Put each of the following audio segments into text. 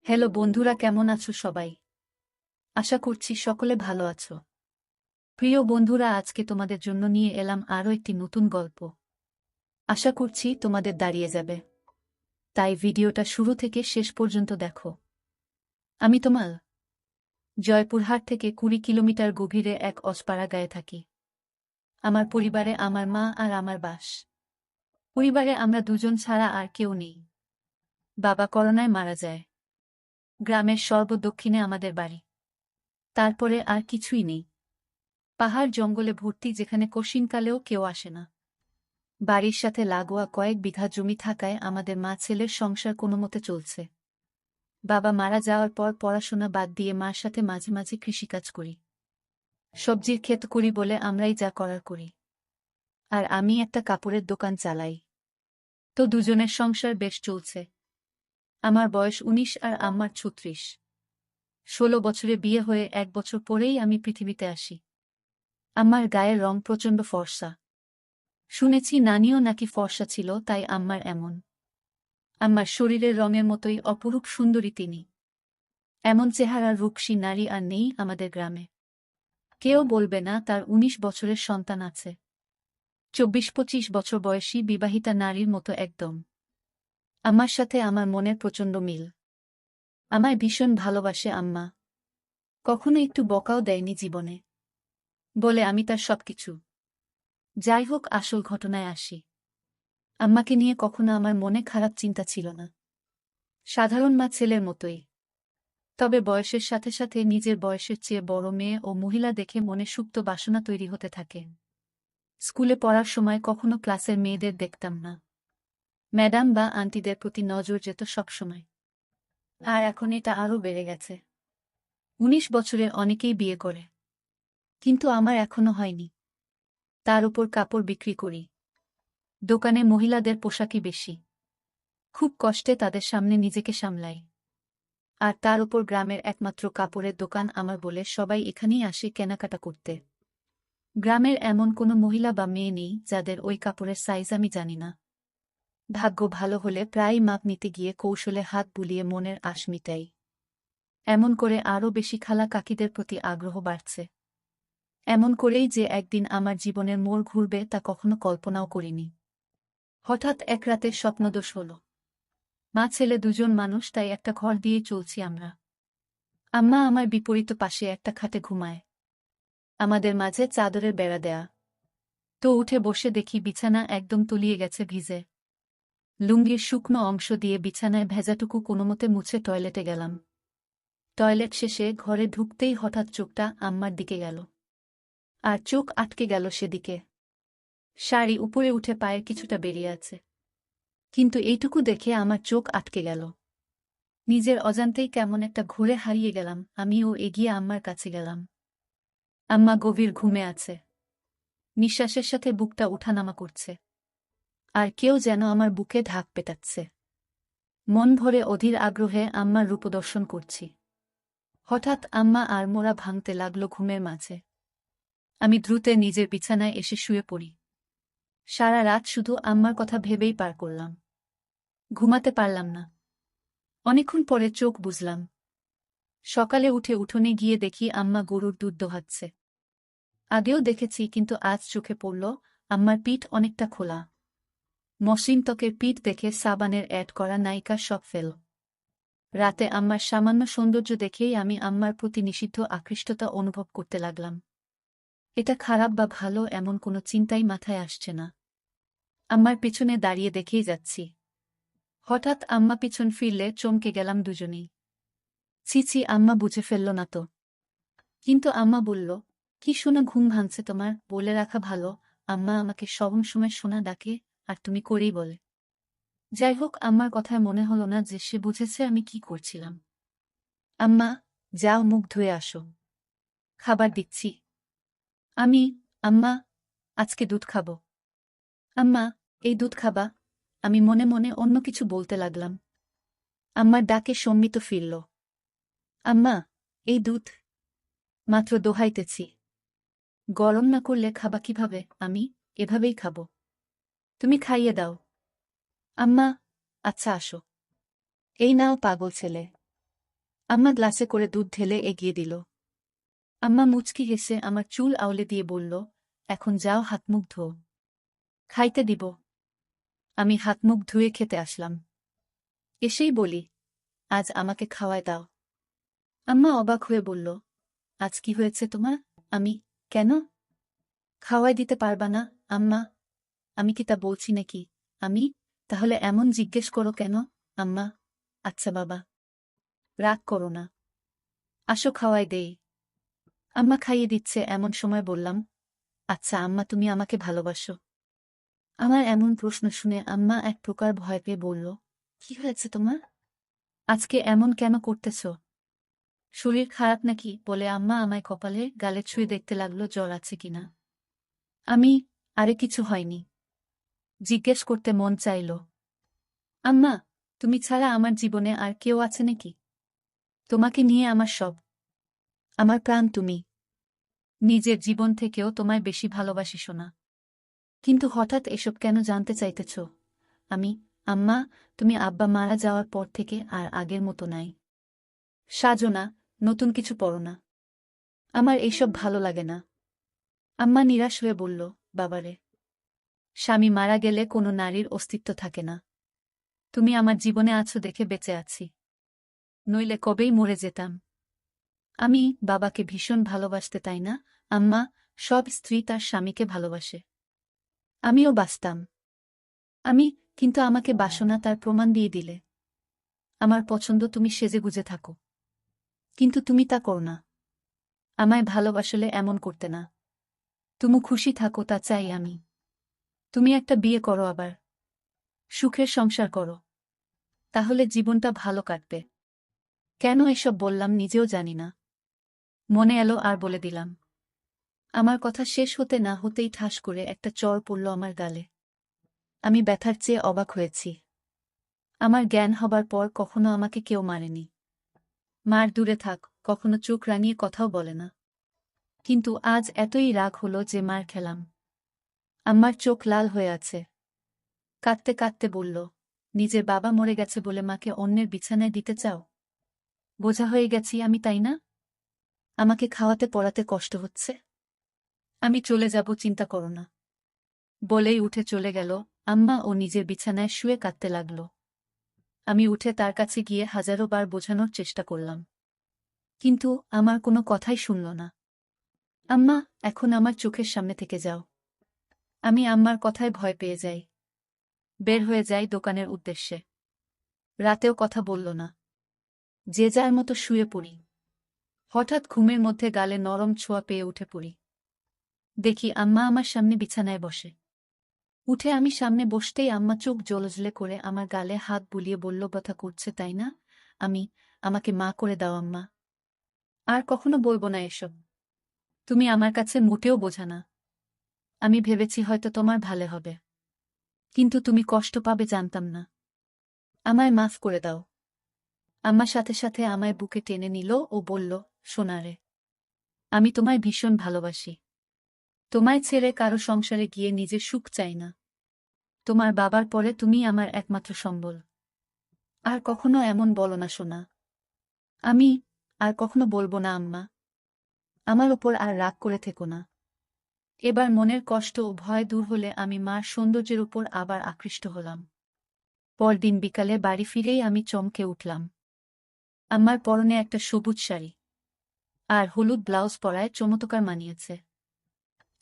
Hello বন্ধুরা, কেমন আছো সবাই? আশা করছি সকলে ভালো আছো। প্রিয় বন্ধুরা, আজকে তোমাদের জন্য নিয়ে এলাম আরও একটি নতুন গল্প। আশা করছি তোমাদের দাঁড়িয়ে যাবে, তাই ভিডিওটা শুরু থেকে শেষ পর্যন্ত দেখো। আমি তোমাল জয়পুরহাট থেকে 20 কিলোমিটার গভীরে এক অজপাড়া গায়ে থাকি। আমার পরিবারে আমার মা আর আমার বাস। পরিবারে আমরা দুজন ছাড়া আর কেউ নেই। বাবা করোনায় মারা যায়। গ্রামের সর্বদক্ষিণে আমাদের বাড়ি। তারপরে আর কিছুই নেই। পাহাড় জঙ্গলে ভর্তি, যেখানে কশিনকালেও কেউ আসে না। বাড়ির সাথে লাগোয়া কয়েক বিঘা জমি থাকায় আমাদের মা ছেলের সংসার কোনোমতে চলছে। বাবা মারা যাওয়ার পর পড়াশোনা বাদ দিয়ে মার সাথে মাঝে মাঝে কৃষিকাজ করি। সবজির ক্ষেত করি বলে আমরাই যা করার করি। আর আমি একটা কাপড়ের দোকান চালাই। তো দুজনের সংসার বেশ চলছে। আমার বয়স 19 আর আম্মার 36। 16 বছরে বিয়ে হয়ে 1 বছর পরেই আমি পৃথিবীতে আসি। আমার গায়ের রং প্রচণ্ড ফর্সা। শুনেছি নানিও নাকি ফর্সা ছিল, তাই আম্মার এমন। আমার শরীরের রঙের মতোই অপরূপ সুন্দরী তিনি। এমন চেহারার রূপসী নারী আর নেই আমাদের গ্রামে। কেউ বলবে না তার 19 বছরের সন্তান আছে। 24-25 বছর বয়সী বিবাহিতা নারীর মতো একদম। আমার সাথে আমার মনের প্রচণ্ড মিল। আমায় ভীষণ ভালোবাসে আম্মা। কখনো একটু বকাও দেয়নি জীবনে। বলে আমি তার সবকিছু। যাই হোক, আসল ঘটনায় আসি। আম্মাকে নিয়ে কখনো আমার মনে খারাপ চিন্তা ছিল না। সাধারণ মা ছেলের মতোই। তবে বয়সের সাথে সাথে নিজের বয়সের চেয়ে বড় মেয়ে ও মহিলা দেখে মনে সুপ্ত বাসনা তৈরি হতে থাকে। স্কুলে পড়ার সময় কখনো ক্লাসের মেয়েদের দেখতাম না। ম্যাডাম বা আন্টিদের প্রতি নজর যেত সবসময়। আর এখন এটা আরও বেড়ে গেছে। 19 বছরের অনেকেই বিয়ে করে, কিন্তু আমার এখনো হয়নি। তার উপর কাপড় বিক্রি করি। দোকানে মহিলাদের পোশাকই বেশি। খুব কষ্টে তাদের সামনে নিজেকে সামলাই। আর তার উপর গ্রামের একমাত্র কাপড়ের দোকান আমার বলে সবাই এখানেই আসে কেনাকাটা করতে। গ্রামের এমন কোনো মহিলা বা মেয়ে নেই যাদের ওই কাপড়ের সাইজ আমি জানি না। ভাগ্য ভালো হলে প্রায় মাপ নিতে গিয়ে কৌশলে হাত বুলিয়ে মনের আশ মিটাই। এমন করে আরও বেশি খালা কাকিদের প্রতি আগ্রহ বাড়ছে। এমন করেই যে একদিন আমার জীবনের মোড় ঘুরবে তা কখনো কল্পনাও করিনি। হঠাৎ এক রাতে স্বপ্নদোষ হল। মা ছেলে দুজন মানুষ, তাই একটা ঘর দিয়ে চলছি আমরা। আম্মা আমার বিপরীত পাশে একটা খাটে ঘুমায়। আমাদের মাঝে চাদরের বেড়া দেয়া। তো উঠে বসে দেখি বিছানা একদম তলিয়ে গেছে ভিজে। লুঙ্গির শুকনো অংশ দিয়ে বিছানায় ভেজাটুকু কোনোমতে মুছে টয়লেটে গেলাম। টয়লেট শেষে ঘরে ঢুকতেই হঠাৎ চোখটা আম্মার দিকে গেল। আর চোখ আটকে গেল সেদিকে। শাড়ি উপরে উঠে পায়ের কিছুটা বেরিয়ে আছে। কিন্তু এইটুকু দেখে আমার চোখ আটকে গেল। নিজের অজান্তেই কেমন একটা ঘুরে হারিয়ে গেলাম। আমিও এগিয়ে আম্মার কাছে গেলাম। আম্মা গভীর ঘুমে আছে। নিঃশ্বাসের সাথে বুকটা উঠানামা করছে। আর কেউ যেন আমার বুকে ঢাক পেটাচ্ছে। মন ভরে অধীর আগ্রহে আম্মার রূপদর্শন করছি। হঠাৎ আম্মা আর মোড়া ভাঙতে লাগল ঘুমের মাঝে। আমি দ্রুত নিজের বিছানায় এসে শুয়ে পড়ি। সারা রাত শুধু আম্মার কথা ভেবেই পার করলাম। ঘুমাতে পারলাম না। অনেকক্ষণ পরে চোখ বুজলাম। সকালে উঠে উঠোনে গিয়ে দেখি আম্মা গরুর দুধ দোহাচ্ছে। আগেও দেখেছি, কিন্তু আজ চোখে পড়ল আম্মার পিঠ অনেকটা খোলা। মসৃণ ত্বকের পিঠ দেখে সাবানের অ্যাড করা নায়িকার শখ ফেল। রাতে আম্মার সামান্য সৌন্দর্য দেখেই আমি আম্মার প্রতি নিষিদ্ধ আকৃষ্টতা অনুভব করতে লাগলাম। এটা খারাপ বা ভালো এমন কোনো চিন্তাই মাথায় আসছে না। আম্মার পেছনে দাঁড়িয়ে দেখেই যাচ্ছি। হঠাৎ আম্মা পিছন ফিরলে চমকে গেলাম দুজনেই। ছি ছি, আম্মা বুঝে ফেলল না তো? কিন্তু আম্মা বলল, কি শোনা, ঘুম ভাঙছে তোমার? বলে রাখা ভালো, আম্মা আমাকে সব সময় সোনা ডাকে, আর তুমি করেই বলে। যাই হোক, আম্মার কথায় মনে হলো না যে সে বুঝেছে আমি কি করছিলাম। আম্মা, যাও মুখ ধুয়ে আসো। খাবার দিচ্ছি। আমি, আম্মা, আজকে দুধ খাবো। আম্মা, এই দুধ খাবা? আমি মনে মনে অন্য কিছু বলতে লাগলাম। আম্মার ডাকে সম্মিত ফিরল। আম্মা, এই দুধ। মাত্র দোহাইতেছি। গরম না করলে খাবা কিভাবে? আমি এভাবেই খাবো। তুমি খাইয়ে দাও। আম্মা, আচ্ছা আসো। এই নাও পাগল ছেলে। আম্মা গ্লাসে করে দুধ ঢেলে এগিয়ে দিল। আম্মা মুচকি হেসে আমার চুল আউলে দিয়ে বলল, এখন যাও হাত মুখ ধো। খাইতে দিব। আমি হাত মুখ ধুয়ে খেতে আসলাম। এসেই বলি, আজ আমাকে খাওয়ায় দাও। আম্মা অবাক হয়ে বলল, আজ কি হয়েছে তোমার? আমি, কেন? খাওয়াই দিতে পারবা না? আম্মা, আমি কি তা বলছি নাকি? আমি, তাহলে এমন জিজ্ঞেস করো কেন? আম্মা, আচ্ছা বাবা, রাগ করো না, আসো খাওয়াই দেই। আম্মা খাইয়ে দিচ্ছে এমন সময় বললাম, আচ্ছা আম্মা, তুমি আমাকে ভালোবাসো? আমার এমন প্রশ্ন শুনে আম্মা এক প্রকার ভয় পেয়ে বলল, কি হয়েছে তোমার? আজকে এমন কেন করতেছ? শরীর খারাপ নাকি? বলে আম্মা আমায় কপালে গালে ছুঁয়ে দেখতে লাগলো জ্বর আছে কিনা। আমি, আরে কিছু হয়নি। জিজ্ঞেস করতে মন চাইল, আম্মা, তুমি ছাড়া আমার জীবনে আর কেউ আছে নাকি? তোমাকে নিয়ে আমার সব, আমার প্রাণ তুমি। নিজের জীবন থেকেও তোমায় বেশি ভালোবাসি সোনা। কিন্তু হঠাৎ এসব কেন জানতে চাইতেছ? আমি, আম্মা, তুমি আব্বা মারা যাওয়ার পর থেকে আর আগের মতো নাই। সাজো না, নতুন কিছু পড়ো না। আমার এইসব ভালো লাগে না। আম্মা নিরাশ হয়ে বলল, বাবারে, স্বামী মারা গেলে কোনো নারীর অস্তিত্ব থাকে না। তুমি আমার জীবনে আছো দেখে বেঁচে আছি, নইলে কবেই মরে যেতাম। আমি বাবাকে ভীষণ ভালোবাসতে, তাই না আম্মা? সব স্ত্রী তার স্বামীকে ভালোবাসে। আমিও বাসতাম। আমি, কিন্তু আমাকে বাসনা তার প্রমাণ দিয়ে দিলে। আমার পছন্দ তুমি সেজেগুজে থাকো, কিন্তু তুমি তা করো না। আমায় ভালোবাসলে এমন করতে না। তুমি খুশি থাকো, তা চাই আমি। তুমি একটা বিয়ে করো, আবার সুখের সংসার করো, তাহলে জীবনটা ভালো কাটবে। কেন এসব বললাম নিজেও জানি না। মনে এলো আর বলে দিলাম। আমার কথা শেষ হতে না হতেই ঠাস করে একটা চড় পড়ল আমার গালে। আমি ব্যথার চেয়ে অবাক হয়েছি। আমার জ্ঞান হবার পর কখনো আমাকে কেউ মারেনি। মার দূরে থাক, কখনো চোখ রাঙিয়ে কথাও বলে না। কিন্তু আজ এতই রাগ হলো যে মার খেলাম। আম্মার চোখ লাল হয়ে আছে। কাঁদতে কাঁদতে বলল, নিজের বাবা মরে গেছে বলে মাকে অন্যের বিছানায় দিতে চাও? বোঝা হয়ে গেছি আমি, তাই না? আমাকে খাওয়াতে পড়াতে কষ্ট হচ্ছে। আমি চলে যাব, চিন্তা করো না। বলেই উঠে চলে গেল। আম্মা ও নিজের বিছানায় শুয়ে কাঁদতে লাগল। আমি উঠে তার কাছে গিয়ে হাজারো বার বোঝানোর চেষ্টা করলাম, কিন্তু আমার কোনো কথাই শুনল না। আম্মা, এখন আমার চোখের সামনে থেকে যাও। আমি আম্মার কথায় ভয় পেয়ে যাই। বের হয়ে যাই দোকানের উদ্দেশ্যে। রাতেও কথা বলল না। যে যার মতো শুয়ে পড়ি। হঠাৎ ঘুমের মধ্যে গালে নরম ছোঁয়া পেয়ে উঠে পড়ি। দেখি আম্মা আমার সামনে বিছানায় বসে। উঠে আমি সামনে বসতেই আম্মা চোখ জ্বলজ্বলে করে আমার গালে হাত বুলিয়ে বলল, ব্যথা করছে তাই না? আমি, আমাকে মা করে দাও আম্মা। আর কখনো বলবো না এসব। তুমি আমার কাছে মোটেও বোঝা না। আমি ভেবেছি হয়তো তোমার ভালো হবে, কিন্তু তুমি কষ্ট পাবে জানতাম না। আমায় মাফ করে দাও। আম্মার সাথে সাথে আমায় বুকে টেনে নিল ও বলল, সোনারে, আমি তোমায় ভীষণ ভালোবাসি। তোমায় ছেড়ে কারো সংসারে গিয়ে নিজের সুখ চাই না। তোমার বাবার পরে তুমিই আমার একমাত্র সম্বল। আর কখনো এমন বলো না সোনা। আমি আর কখনো বলবো না আম্মা। আমার ওপর আর রাগ করে থেকো না। এবার মনের কষ্ট ও ভয় দূর হলে আমি মার সৌন্দর্যের উপর আবার আকৃষ্ট হলাম। পরদিন বিকালে বাড়ি ফিরেই আমি চমকে উঠলাম। আম্মার পরনে একটা সবুজ শাড়ি আর হলুদ ব্লাউজ পরায় চমৎকার মানিয়েছে।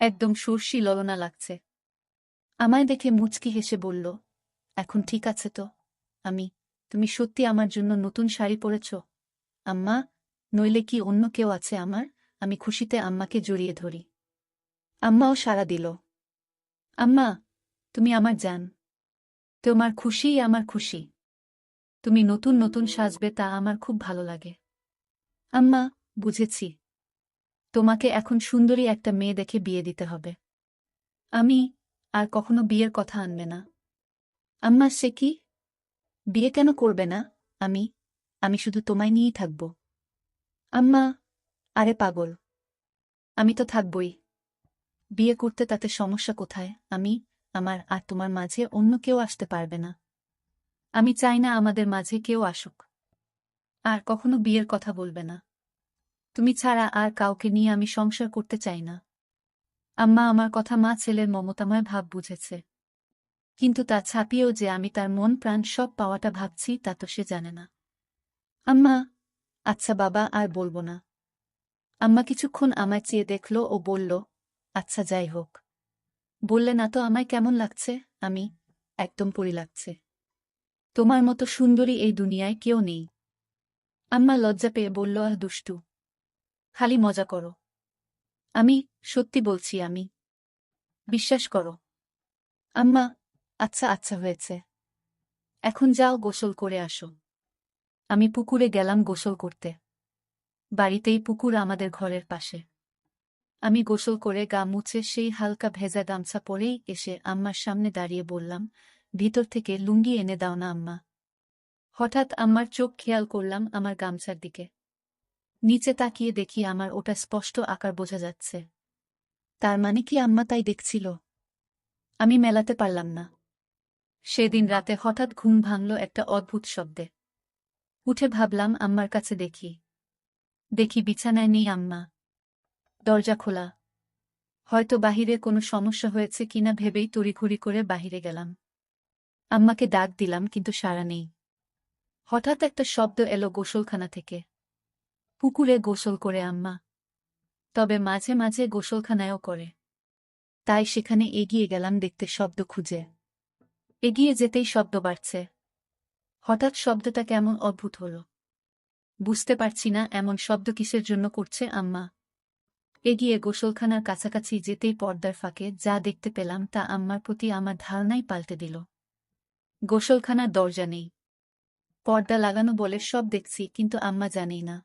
একদম সর্ষি ললনা লাগছে। আমায় দেখে মুচকি হেসে বলল, এখন ঠিক আছে তো? আমি, তুমি সত্যি আমার জন্য নতুন শাড়ি পরেছ আম্মা? নইলে কি অন্য কেউ আছে আমার? আমি খুশিতে আম্মাকে জড়িয়ে ধরি। আম্মাও সাড়া দিল। আম্মা, তুমি আমার জান। তোমার খুশিই আমার খুশি। তুমি নতুন নতুন সাজবে তা আমার খুব ভালো লাগে। আম্মা, বুঝেছি। তোমাকে এখন সুন্দরী একটা মেয়ে দেখে বিয়ে দিতে হবে। আমি, আর কখনো বিয়ের কথা আনবে না। আম্মা, সে কি? বিয়ে কেন করবে না? আমি, আমি শুধু তোমায় নিয়েই থাকব। আম্মা, আরে পাগল, আমি তো থাকবই। বিয়ে করতে তাতে সমস্যা কোথায়? আমি, আমার আর তোমার মাঝে অন্য কেউ আসতে পারবে না। আমি চাই না আমাদের মাঝে কেউ আসুক। আর কখনো বিয়ের কথা বলবে না। তুমি ছাড়া আর কাউকে নিয়ে আমি সংসার করতে চাই না। আম্মা আমার কথা মা ছেলের মমতাময় ভাব বুঝেছে। কিন্তু তা ছাপিয়েও যে আমি তার মন প্রাণ সব পাওয়াটা ভাবছি তা তো সে জানে না। আম্মা, আচ্ছা বাবা আর বলবো না। আম্মা কিছুক্ষণ আমায় চেয়ে দেখল ও বলল, আচ্ছা যাই হোক। বললে না তো আমায় কেমন লাগছে? আমি, একদম পরি লাগছে। তোমার মতো সুন্দরী এই দুনিয়ায় কেউ নেই। আম্মা লজ্জা পেয়ে বলল, আহ দুষ্টু, খালি মজা করো। আমি, সত্যি বলছি আমি। বিশ্বাস করো। আম্মা, আচ্ছা আচ্ছা হয়েছে। এখন যাও গোসল করে আসো। আমি পুকুরে গেলাম গোসল করতে। বাড়িতেই পুকুর আমাদের ঘরের পাশে। আমি গোসল করে গা মুছে সেই হালকা ভেজা গামছা পরেই এসে আম্মার সামনে দাঁড়িয়ে বললাম, ভিতর থেকে লুঙ্গি এনে দাও না আম্মা। হঠাৎ আম্মার চোখ খেয়াল করলাম আমার গামছার দিকে। নিচে তাকিয়ে দেখি আমার ওটা স্পষ্ট আকার বোঝা যাচ্ছে। তার মানে কি আম্মা তাই দেখছিল? আমি মেলাতে পারলাম না। সেদিন রাতে হঠাৎ ঘুম ভাঙল একটা অদ্ভুত শব্দে। উঠে ভাবলাম আম্মার কাছে দেখি। দেখি বিছানায় নেই আম্মা। দরজা খোলা। হয়তো বাহিরে কোনো সমস্যা হয়েছে কিনা ভেবেই তড়িঘড়ি করে বাহিরে গেলাম। আম্মাকে ডাক দিলাম কিন্তু সাড়া নেই। হঠাৎ একটা শব্দ এলো গোসলখানা থেকে। পুকুরে গোসল করে আম্মা। তবে মাঝে মাঝে গোসলখানায়ও করে। তাই সেখানে এগিয়ে গেলাম দেখতে শব্দ খুঁজে। এগিয়ে যেতেই শব্দ বাড়ছে। হঠাৎ শব্দটা কেমন অদ্ভুত হলো। বুঝতে পারছি না এমন শব্দ কিসের জন্য করছে আম্মা। এগিয়ে গোসলখানার কাছাকাছি যেতেই পর্দার ফাঁকে যা দেখতে পেলাম তা আম্মার প্রতি আমার ধারণাই পাল্টে দিল। গোসলখানার দরজা নেই। পর্দা লাগানো বলে সব দেখছি কিন্তু আম্মা জানেই না।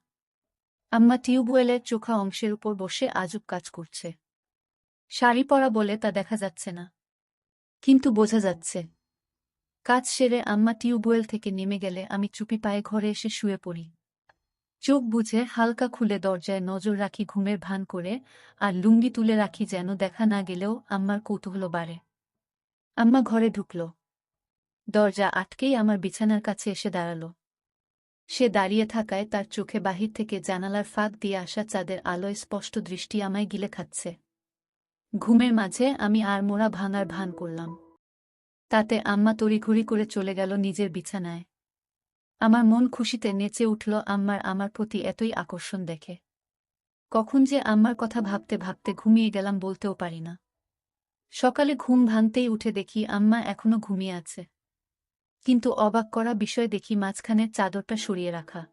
আম্মা টিউবওয়েলের চোখা অংশের উপর বসে আজব কাজ করছে। শাড়ি পরা বলে তা দেখা যাচ্ছে না। কিন্তু বোঝা যাচ্ছে। কাজ সেরে আম্মা টিউবওয়েল থেকে নেমে গেলে আমি চুপি পায়ে ঘরে এসে শুয়ে পড়ি। চোখ বুজে হালকা খুলে দরজায় নজর রাখি ঘুমের ভান করে, আর লুঙ্গি তুলে রাখি যেন দেখা না গেলেও আম্মার কৌতূহল বাড়ে। আম্মা ঘরে ঢুকল। দরজা আটকেই আমার বিছানার কাছে এসে দাঁড়াল। সে দাঁড়িয়ে থাকায় তার চোখে বাহির থেকে জানালার ফাঁক দিয়ে আসা চাঁদের আলোয় স্পষ্ট দৃষ্টি আমায় গিলে খাচ্ছে। ঘুমের মাঝে আমি আর মোড়া ভাঙার ভান করলাম। তাতে আম্মা তড়িঘড়ি করে চলে গেল নিজের বিছানায়। আমার মন খুশিতে নেচে উঠল আমার প্রতি এতই আকর্ষণ দেখে। কখন যে আম্মার কথা ভাবতে ভাবতে ঘুমিয়ে গেলাম বলতেও পারি না। সকালে ঘুম ভাঙতেই উঠে দেখি আম্মা এখনো ঘুমিয়ে আছে। কিন্তু অবাক করা বিষয় দেখি মাঝখানের চাদরটা সরিয়ে রাখা।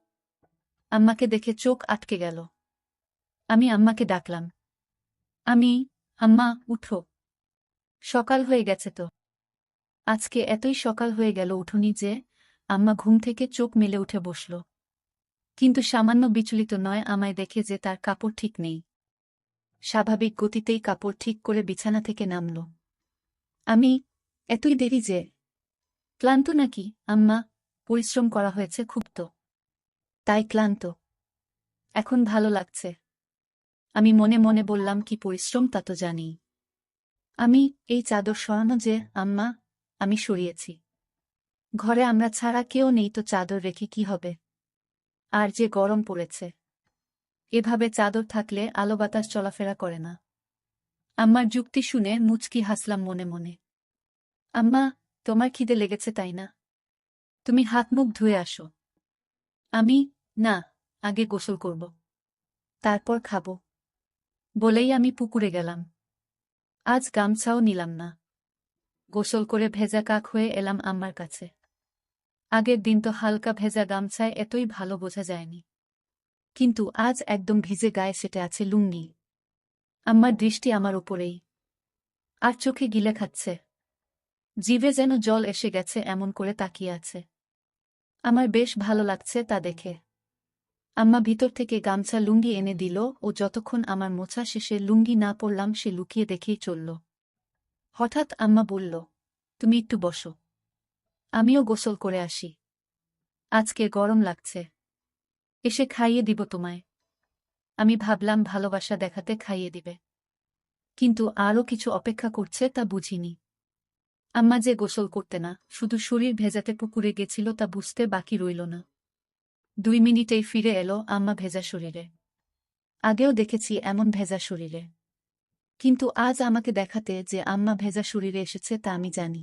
আম্মাকে দেখে চোখ আটকে গেল। আমি আম্মাকে ডাকলাম। আমি, আম্মা উঠো। সকাল হয়ে গেছে তো। আজকে এতই সকাল হয়ে গেল উঠোনি যে? আম্মা ঘুম থেকে চোখ মেলে উঠে বসল। কিন্তু সামান্য বিচলিত নয় আমায় দেখে যে তার কাপড় ঠিক নেই। স্বাভাবিক গতিতেই কাপড় ঠিক করে বিছানা থেকে নামল। আমি, এতই দেরি যে? ক্লান্ত নাকি আম্মা? পরিশ্রম করা হয়েছে খুব তো। তাই ক্লান্ত। এখন ভালো লাগছে। আমি মনে মনে বললাম, কি পরিশ্রম তা তো জানি। আমি, এই চাদর সরানো যে আম্মা? আমি সরিয়েছি। ঘরে আমরা ছাড়া কেউ নেই তো চাদর রেখে কি হবে? আর যে গরম পড়েছে। এভাবে চাদর থাকলে আলো বাতাস চলাফেরা করে না। আম্মার যুক্তি শুনে মুচকি হাসলাম মনে মনে। আম্মা, তোমার খিদে লেগেছে তাই না? তুমি হাত মুখ ধুয়ে আসো। আমি, না, আগে গোসল করব। তারপর খাব। বলেই আমি পুকুরে গেলাম। আজ গামছাও নিলাম না। গোসল করে ভেজা কাক হয়ে এলাম আম্মার কাছে। আগের দিন তো হালকা ভেজা গামছায় এতই ভালো বোঝা যায়নি। কিন্তু আজ একদম ভিজে গায়ে সেটে আছে লুঙ্গি। আম্মার দৃষ্টি আমার ওপরেই। আর চোখে গিলে খাচ্ছে। জিভে যেন জল এসে গেছে এমন করে তাকিয়ে আছে। আমার বেশ ভালো লাগছে তা দেখে। আম্মা ভিতর থেকে গামছা লুঙ্গি এনে দিল ও যতক্ষণ আমার মোছা শেষে লুঙ্গি না পরলাম সে লুকিয়ে দেখেই চলল। হঠাৎ আম্মা বলল, তুমি একটু বসো। আমিও গোসল করে আসি। আজকে গরম লাগছে। এসে খাইয়ে দিব তোমায়। আমি ভাবলাম ভালোবাসা দেখাতে খাইয়ে দিবে। কিন্তু আরও কিছু অপেক্ষা করছে তা বুঝিনি। আম্মা যে গোসল করতে না, শুধু শরীর ভেজাতে পুকুরে গেছিল তা বুঝতে বাকি রইল না। 2 মিনিটেই ফিরে এলো আম্মা ভেজা শরীরে। আগেও দেখেছি এমন ভেজা শরীরে, কিন্তু আজ আমাকে দেখাতে যে আম্মা ভেজা শরীরে এসেছে তা আমি জানি।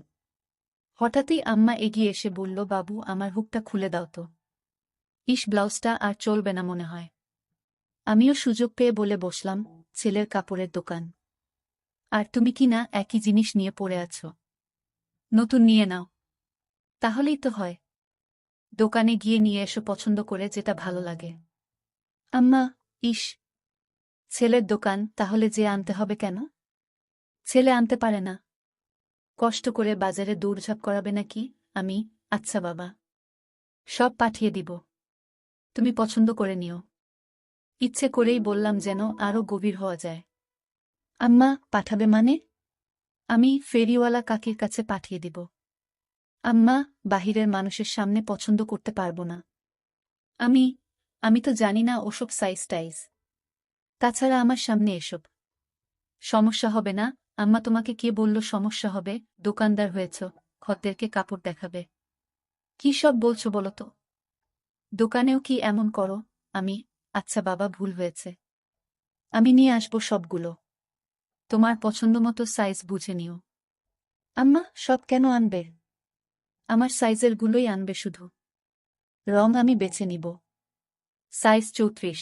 হঠাৎই আম্মা এগিয়ে এসে বলল, বাবু আমার হুকটা খুলে দাও তো। ইস, ব্লাউজটা আর চলবে না মনে হয়। আমিও সুযোগ পেয়ে বলে বসলাম, ছেলের কাপড়ের দোকান। আর তুমি কি না একই জিনিস নিয়ে পড়ে আছো? নতুন নিয়ে নাও, তাহলেই তো হয়। দোকানে গিয়ে নিয়ে এসো পছন্দ করে যেটা ভালো লাগে। আম্মা, ইস, ছেলের দোকান, তাহলে যে আনতে হবে কেন? ছেলে আনতে পারে না? কষ্ট করে বাজারে দৌড়ঝাঁপ করাবে নাকি? আমি, আচ্ছা বাবা, সব পাঠিয়ে দিব, তুমি পছন্দ করে নিও। ইচ্ছে করেই বললাম যেন আরও গভীর হওয়া যায়। আম্মা, পাঠাবে মানে? আমি ফেরিওয়ালা কাকির কাছে পাঠিয়ে দিব। আম্মা, বাহিরের মানুষের সামনে পছন্দ করতে পারবো না। আমি আমি তো জানি না ওসব সাইজ টাইজ। তাছাড়া আমার সামনে এসব সমস্যা হবে না। আম্মা, তোমাকে কে বলল সমস্যা হবে? দোকানদার হয়েছ, খদ্দেরকে কাপড় দেখাবে। কি সব বলছো বলো তো? দোকানেও কি এমন করো? আমি, আচ্ছা বাবা, ভুল হয়েছে। আমি নিয়ে আসবো সবগুলো। তোমার পছন্দমতো সাইজ বুঝে নিও। আম্মা, সব কেন আনবে? আমার সাইজের গুলোই আনবে শুধু। রং আমি বেছে নিব। সাইজ 34।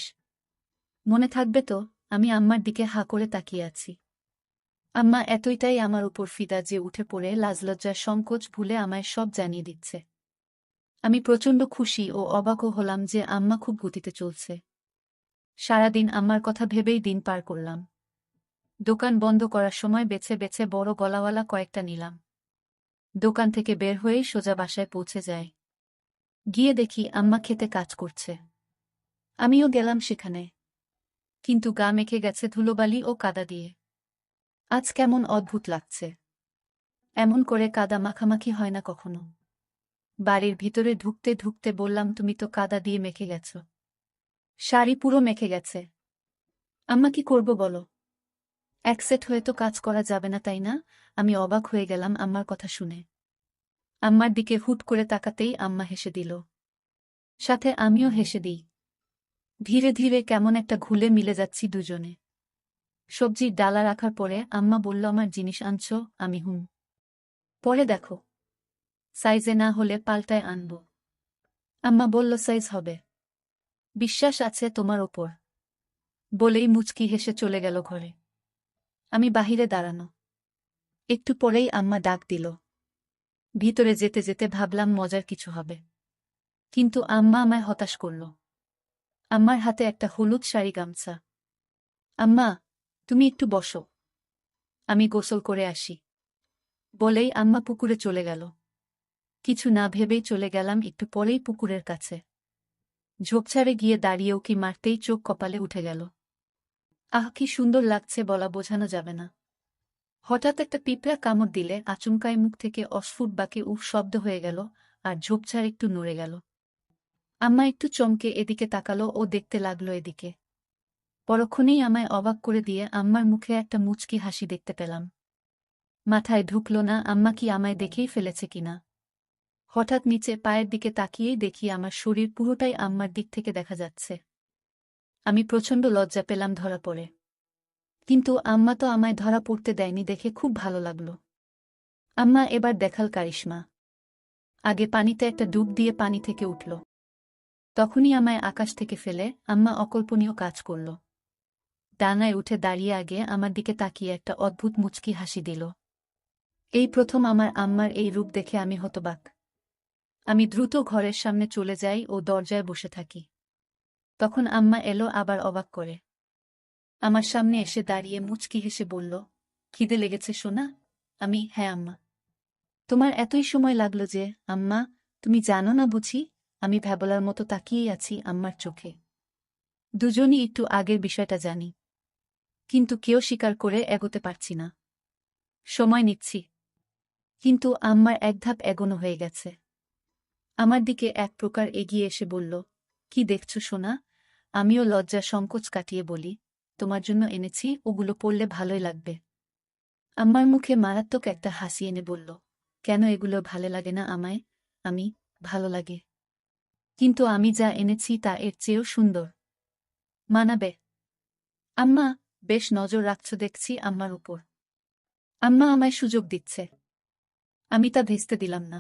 মনে থাকবে তো? আমি আম্মার দিকে হাঁ করে তাকিয়ে আছি। আম্মা এতটাই আমার উপর ফিদা যে উঠে পড়ে লাজলজ্জার সংকোচ ভুলে আমায় সব জানিয়ে দিচ্ছে। আমি প্রচণ্ড খুশি ও অবাকও হলাম যে আম্মা খুব গতিতে চলছে। সারাদিন আম্মার কথা ভেবেই দিন পার করলাম। দোকান বন্ধ করার সময় বেছে বেছে বড় গলাওয়ালা কয়েকটা নিলাম। দোকান থেকে বের হয়েই সোজা বাসায় পৌঁছে যায়। গিয়ে দেখি আম্মা খেতে কাজ করছে। আমিও গেলাম সেখানে, কিন্তু গা মেখে গেছে ধুলোবালি ও কাদা দিয়ে। আজ কেমন অদ্ভুত লাগছে। এমন করে কাদা মাখামাখি হয় না কখনো। বাড়ির ভিতরে ঢুকতে ঢুকতে বললাম, তুমি তো কাদা দিয়ে মেখে গেছ। শাড়ি পুরো মেখে গেছে। আম্মা, কি করব বলো? এক সেট হয়ে তো কাজ করা যাবে না, তাই না? আমি অবাক হয়ে গেলাম আম্মার কথা শুনে। আম্মার দিকে হুট করে তাকাতেই আম্মা হেসে দিল। সাথে আমিও হেসে দিই। ধীরে ধীরে কেমন একটা ঘুলে মিলে যাচ্ছি দুজনে। সবজির ডালা রাখার পরে আম্মা বলল, আমার জিনিস আনছো? আমি হুম। পরে দেখো, সাইজে না হলে পাল্টায় আনব। আম্মা বলল, সাইজ হবে। বিশ্বাস আছে তোমার ওপর, বলেই মুচকি হেসে চলে গেল ঘরে। আমি বাহিরে দাঁড়ানো। একটু পরেই আম্মা ডাক দিল। ভিতরে যেতে যেতে ভাবলাম মজার কিছু হবে, কিন্তু আম্মা আমায় হতাশ করল। আম্মার হাতে একটা হলুদ শাড়ি গামছা। আম্মা, তুমি একটু বসো, আমি গোসল করে আসি, বলেই আম্মা পুকুরে চলে গেল। কিছু না ভেবেই চলে গেলাম একটু পরেই পুকুরের কাছে। ঝোপঝাড়ে গিয়ে দাঁড়িয়ে উকি মারতেই চোখ কপালে উঠে গেল। আহ, কি সুন্দর লাগছে বলা বোঝানো যাবে না। হঠাৎ একটা পিঁপড়া কামড় দিলে আচমকায় মুখ থেকে অস্ফুট বাকে উফ শব্দ হয়ে গেল, আর ঝোপঝাড় একটু নড়ে গেল। আম্মা একটু চমকে এদিকে তাকালো ও দেখতে লাগলো এদিকে। পরক্ষণেই আমায় অবাক করে দিয়ে আম্মার মুখে একটা মুচকি হাসি দেখতে পেলাম। মাথায় ঢুকল না আম্মা কি আমায় দেখেই ফেলেছে কিনা। হঠাৎ নিচে পায়ের দিকে তাকিয়েই দেখি আমার শরীর পুরোটাই আম্মার দিক থেকে দেখা যাচ্ছে। আমি প্রচণ্ড লজ্জা পেলাম ধরা পড়ে। কিন্তু আম্মা তো আমায় ধরা পড়তে দেয়নি দেখে খুব ভালো লাগল। আম্মা এবার দেখাল কারিশমা। আগে পানিতে একটা ডুব দিয়ে পানি থেকে উঠল। তখনই আমায় আকাশ থেকে ফেলে আম্মা অকল্পনীয় কাজ করল। ডানায় উঠে দাঁড়িয়ে আগে আমার দিকে তাকিয়ে একটা অদ্ভুত মুচকি হাসি দিল। এই প্রথম আমার আম্মার এই রূপ দেখে আমি হতবাক। আমি দ্রুত ঘরের সামনে চলে যাই ও দরজায় বসে থাকি। তখন আম্মা এলো আবার অবাক করে। আমার সামনে এসে দাঁড়িয়ে মুচকি হেসে বলল, খিদে লেগেছে সোনা? আমি, হ্যাঁ আম্মা। তোমার এতই সময় লাগলো যে? আম্মা, তুমি জানো না বুঝি? আমি ভ্যাবলার মতো তাকিয়েই আছি আম্মার চোখে। দুজনই একটু আগের বিষয়টা জানি, কিন্তু কেউ স্বীকার করে এগোতে পারছি না। সময় নিচ্ছি, কিন্তু আম্মার এক ধাপ এগোনো হয়ে গেছে। আমার দিকে এক প্রকার এগিয়ে এসে বলল, কি দেখছো সোনা? আমিও লজ্জা সংকোচ কাটিয়ে বলি, তোমার জন্য এনেছি, ওগুলো পরলে ভালোই লাগবে। আম্মার মুখে মারাত্মক একটা হাসি এনে বলল, কেন এগুলো ভালো লাগে না আমায়? আমি, ভালো লাগে। কিন্তু আমি যা এনেছি তা এর চেয়েও সুন্দর। মানাবে? আম্মা, বেশ নজর রাখছ দেখছি আম্মার উপর। আম্মা আমায় সুযোগ দিচ্ছে। আমি তা ভেস্তে দিলাম না।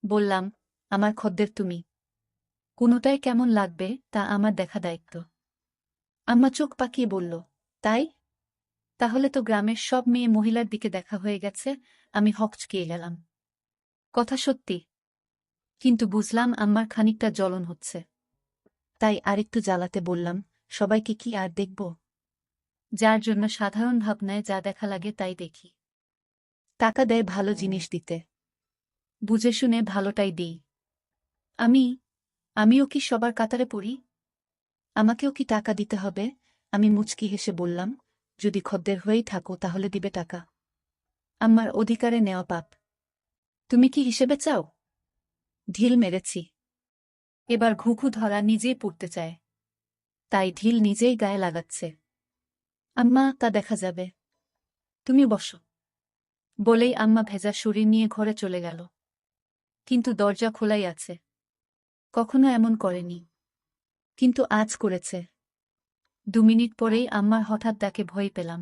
বললাম, আমার খদ্দের তুমি। কোনোটাই কেমন লাগবে তা আমার দেখা দায়িত্ব। আম্মা চোখ পাকিয়ে বলল, তাই? তাহলে তো গ্রামের সব মেয়ে মহিলার দিকে দেখা হয়ে গেছে। আমি হকচকিয়ে গেলাম। কথা সত্যি, কিন্তু বুঝলাম আম্মার খানিকটা জ্বলন হচ্ছে। তাই আরেকটু জ্বালাতে বললাম, সবাইকে কি আর দেখব? যার জন্য সাধারণ ভাবনায় যা দেখা লাগে তাই দেখি। টাকা দেয় ভালো জিনিস দিতে, বুঝে শুনে ভালোটাই দিই। আমি আমিও কি সবার কাতারে পড়ি? আমাকেও কি টাকা দিতে হবে? আমি মুচকি হেসে বললাম, যদি খদ্দের হয়েই থাকো তাহলে দিবে টাকা। আমার অধিকারে নেওয়া পাপ। তুমি কি হিসেবে চাও? ঢিল মেরেছি। এবার ঘুঘু ধরা নিজেই পড়তে চায়, তাই ঢিল নিজেই গায়ে লাগাচ্ছে। আম্মা, তা দেখা যাবে। তুমি বসো। বলেই আম্মা ভেজা শরীর নিয়ে ঘরে চলে গেল। কিন্তু দরজা খোলাই আছে। কখনো এমন করেনি, কিন্তু আজ করেছে। 2 মিনিট পরেই আম্মার হঠাৎ ডাকে ভয় পেলাম।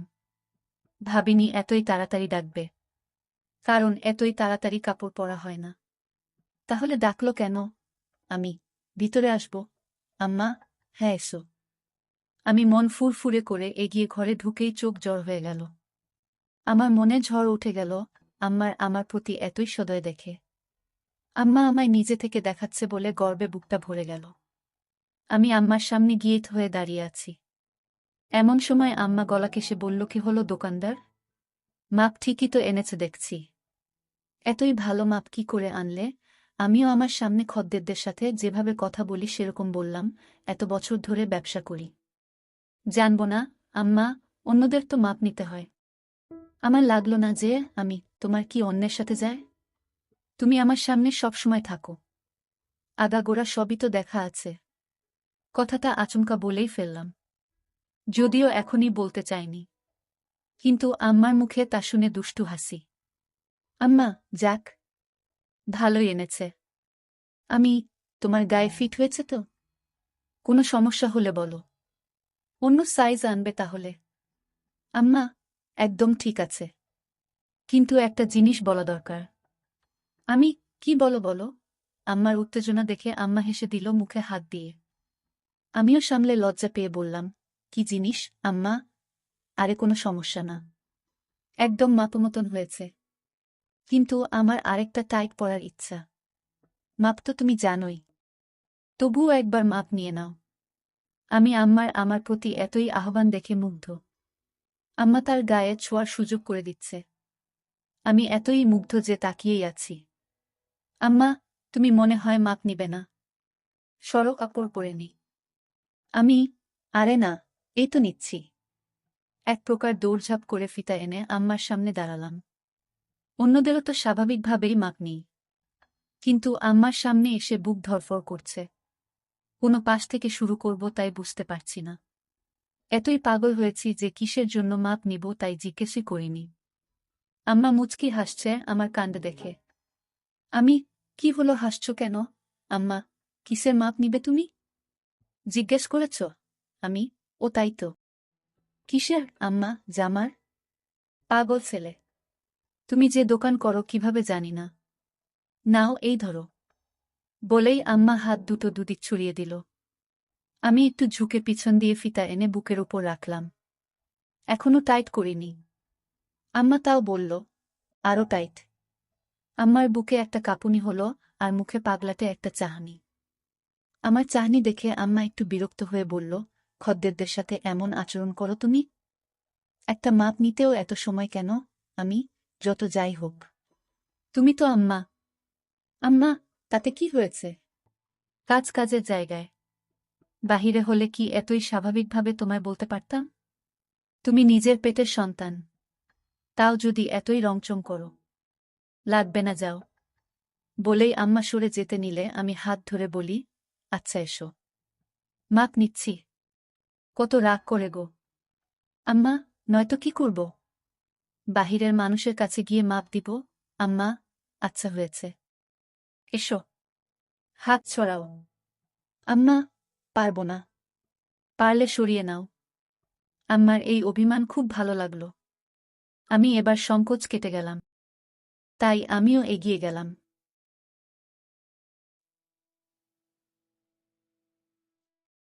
ভাবিনি এতই তাড়াতাড়ি ডাকবে, কারণ এতই তাড়াতাড়ি কাপড় পরা হয় না। তাহলে ডাকলো কেন? আমি ভিতরে আসব? আম্মা, হ্যাঁ এসো। আমি মন ফুরফুরে করে এগিয়ে ঘরে ঢুকেই চোখ জড় হয়ে গেল। আমার মনে ঝড় উঠে গেল আমার প্রতি এতই সদয় দেখে। আম্মা আমায় নিজে থেকে দেখাচ্ছে বলে গর্বে বুকটা ভরে গেল। আমি আম্মার সামনে গিয়ে হয়ে দাঁড়িয়ে আছি। এমন সময় আম্মা গলা কেসে বলল, কি হলো দোকানদার? মাপ ঠিকই তো এনেছে দেখছি। এতই ভালো মাপ কি করে আনলে? আমিও আমার সামনে খদ্দেরদের সাথে যেভাবে কথা বলি সেরকম বললাম, এত বছর ধরে ব্যবসা করি। জানব না আম্মা, অন্যদের তো মাপ নিতে হয়। আমার লাগলো না যে আমি তোমার কি অন্যের সাথে যায়? তুমি আমার সামনে সবসময় থাকো। আগাগোড়া সবই তো দেখা আছে। কথাটা আচমকা বলেই ফেললাম, যদিও এখনই বলতে চাইনি। কিন্তু আম্মার মুখে তা শুনে দুষ্টু হাসি। আম্মা, যাক, ভালোই এনেছে। আমি তোমার গায়ে ফিট হয়েছে তো? কোনো সমস্যা হলে বলো, অন্য সাইজ আনবে তাহলে। আম্মা, একদম ঠিক আছে, কিন্তু একটা জিনিস বলা দরকার। আমি কি বলো? আম্মার উত্তেজনা দেখে আম্মা হেসে দিল মুখে হাত দিয়ে। আমিও সামলে লজ্জা পেয়ে বললাম, কি জিনিস আম্মা? আরে কোনো সমস্যা না, একদম মাপমতন হয়েছে। কিন্তু আমার আরেকটা টাইট পরার ইচ্ছা। মাপ তো তুমি জানোই, তবুও একবার মাপ নিয়ে নাও। আমি আমার প্রতি এতই আহ্বান দেখে মুগ্ধ। আম্মা তার গায়ে ছোঁয়ার সুযোগ করে দিচ্ছে। আমি এতই মুগ্ধ যে তাকিয়েই আছি। আম্মা, তুমি মনে হয় মাপ নিবে না? সরো, কাপড় পরে নি। আমি, আরে না, এই তো নিচ্ছি। এক প্রকার দৌড়ঝাঁপ করে ফিতা এনে আম্মার সামনে দাঁড়ালাম। অন্যদেরও তো স্বাভাবিকভাবেই মাপ নেই, কিন্তু আম্মার সামনে এসে বুক ধড়ফড় করছে। কোনো পাশ থেকে শুরু করব তাই বুঝতে পারছি না। এতই পাগল হয়েছি যে কিসের জন্য মাপ নিব তাই জিজ্ঞেসই করিনি। আম্মা মুচকি হাসছে আমার কাণ্ড দেখে। আমি, কি হলো, হাসছ কেন? আম্মা, কিসের মাপ নিবে তুমি? জিজ্ঞেস করেছ? আমি, ও তাই তো। কিসের আম্মা? জামার। পাগল ছেলে, তুমি যে দোকান করো কিভাবে জানি না। নাও এই ধরো। বলেই আম্মা হাত দুটো দুদিক ছড়িয়ে দিল। আমি একটু ঝুঁকে পিছন দিয়ে ফিতা এনে বুকের উপর রাখলাম। এখনো টাইট করিনি। আম্মা তাও বলল, আরো টাইট। আম্মার বুকে একটা কাঁপুনি হলো আর মুখে পাগলাটে একটা চাহনি। আমার চাহনি দেখে আম্মা একটু বিরক্ত হয়ে বলল, খদ্দেরদের সাথে এমন আচরণ করো তুমি? একটা মাপ নিতেও এত সময় কেন? আমি, যত যাই হোক, তুমি তো আম্মা। আম্মা, তাতে কি হয়েছে? কাজ কাজের জায়গায়। বাহিরে হলে কি এতই স্বাভাবিকভাবে তোমায় বলতে পারতাম? তুমি নিজের পেটের সন্তান, তাও যদি এতই রংচং করো। লাগবে না, যাও। বলেই আম্মা সরে যেতে নিলে আমি হাত ধরে বলি, আচ্ছা এসো। মাপ নিচ্ছি। কত রাগ করে গো আম্মা, নয়তো কি করব? বাহিরের মানুষের কাছে গিয়ে মাপ দিব? আম্মা, আচ্ছা হয়েছে, এসো। হাত ছড়াও। আম্মা, পারব না। পারলে সরিয়ে নাও। আম্মার এই অভিমান খুব ভালো লাগল। আমি এবার সংকোচ কেটে গেলাম। তাই আমিও এগিয়ে গেলাম।